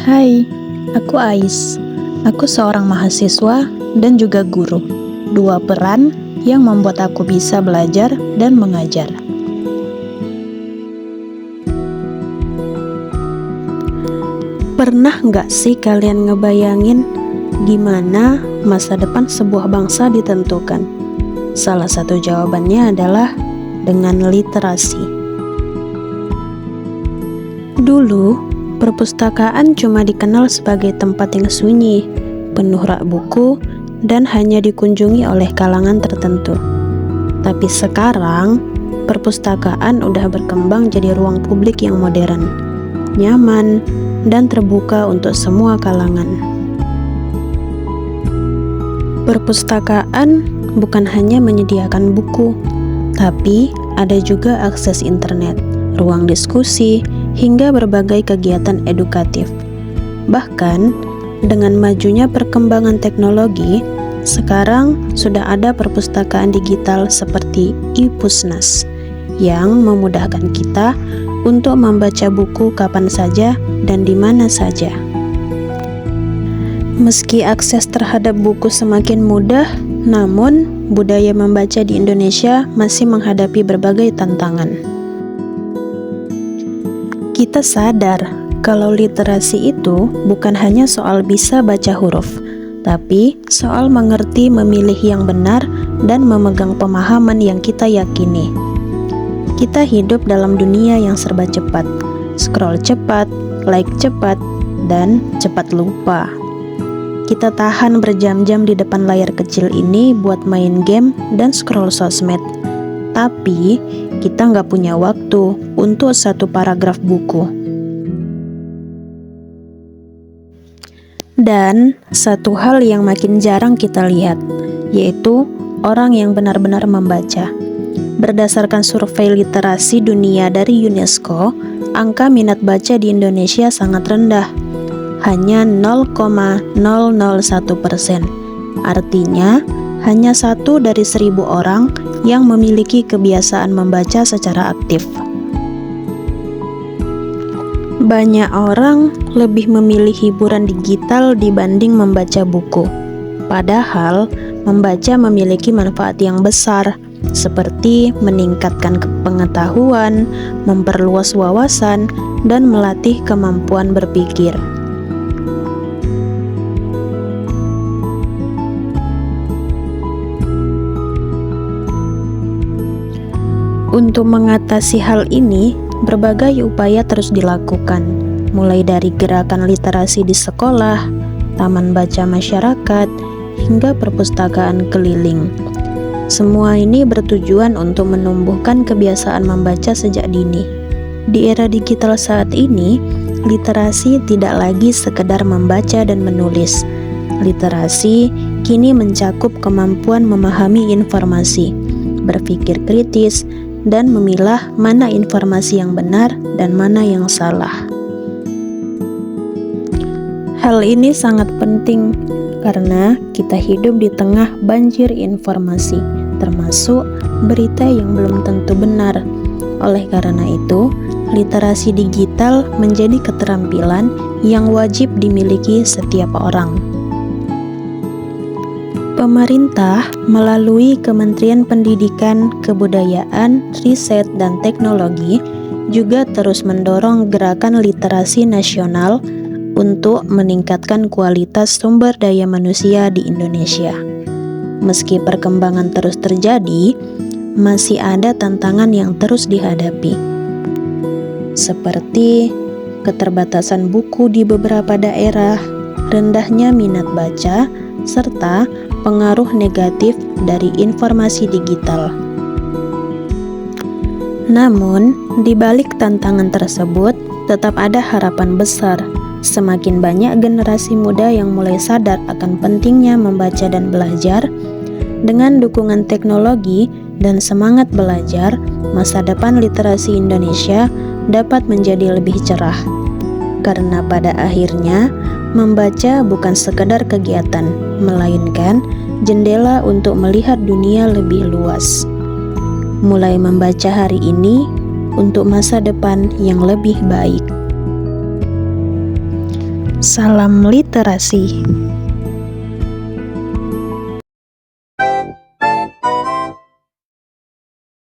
Hai, aku Ais. Aku seorang mahasiswa dan juga guru. Dua peran yang membuat aku bisa belajar dan mengajar. Pernah nggak sih kalian ngebayangin gimana masa depan sebuah bangsa ditentukan? Salah satu jawabannya adalah dengan literasi. Dulu, perpustakaan cuma dikenal sebagai tempat yang sunyi, penuh rak buku, dan hanya dikunjungi oleh kalangan tertentu. Tapi sekarang, perpustakaan udah berkembang jadi ruang publik yang modern, nyaman, dan terbuka untuk semua kalangan. Perpustakaan bukan hanya menyediakan buku, tapi ada juga akses internet, ruang diskusi, hingga berbagai kegiatan edukatif. Bahkan, dengan majunya perkembangan teknologi, sekarang sudah ada perpustakaan digital seperti e-Pusnas yang memudahkan kita untuk membaca buku kapan saja dan di mana saja. Meski akses terhadap buku semakin mudah, namun budaya membaca di Indonesia masih menghadapi berbagai tantangan. Kita sadar kalau literasi itu bukan hanya soal bisa baca huruf, tapi soal mengerti memilih yang benar dan memegang pemahaman yang kita yakini. Kita hidup dalam dunia yang serba cepat, scroll cepat, like cepat, dan cepat lupa. Kita tahan berjam-jam di depan layar kecil ini buat main game dan scroll sosmed. Tapi, kita nggak punya waktu untuk satu paragraf buku. Dan satu hal yang makin jarang kita lihat, yaitu orang yang benar-benar membaca. Berdasarkan survei literasi dunia dari UNESCO, angka minat baca di Indonesia sangat rendah, hanya 0,001%. Artinya, hanya 1 dari 1.000 orang yang memiliki kebiasaan membaca secara aktif. Banyak orang lebih memilih hiburan digital dibanding membaca buku. Padahal, membaca memiliki manfaat yang besar, seperti meningkatkan pengetahuan, memperluas wawasan, dan melatih kemampuan berpikir. Untuk mengatasi hal ini, berbagai upaya terus dilakukan, mulai dari gerakan literasi di sekolah, taman baca masyarakat, hingga perpustakaan keliling. Semua ini bertujuan untuk menumbuhkan kebiasaan membaca sejak dini. Di era digital saat ini, literasi tidak lagi sekedar membaca dan menulis. Literasi kini mencakup kemampuan memahami informasi, berpikir kritis, dan memilah mana informasi yang benar dan mana yang salah. Hal ini sangat penting karena kita hidup di tengah banjir informasi, termasuk berita yang belum tentu benar. Oleh karena itu, literasi digital menjadi keterampilan yang wajib dimiliki setiap orang. Pemerintah melalui Kementerian Pendidikan, Kebudayaan, Riset, dan Teknologi juga terus mendorong gerakan literasi nasional untuk meningkatkan kualitas sumber daya manusia di Indonesia. Meski perkembangan terus terjadi, masih ada tantangan yang terus dihadapi, seperti keterbatasan buku di beberapa daerah, rendahnya minat baca, serta pengaruh negatif dari informasi digital. Namun, di balik tantangan tersebut, tetap ada harapan besar. Semakin banyak generasi muda yang mulai sadar akan pentingnya membaca dan belajar. Dengan dukungan teknologi dan semangat belajar, masa depan literasi Indonesia dapat menjadi lebih cerah. Karena pada akhirnya, membaca bukan sekedar kegiatan, melainkan jendela untuk melihat dunia lebih luas. Mulai membaca hari ini untuk masa depan yang lebih baik. Salam literasi.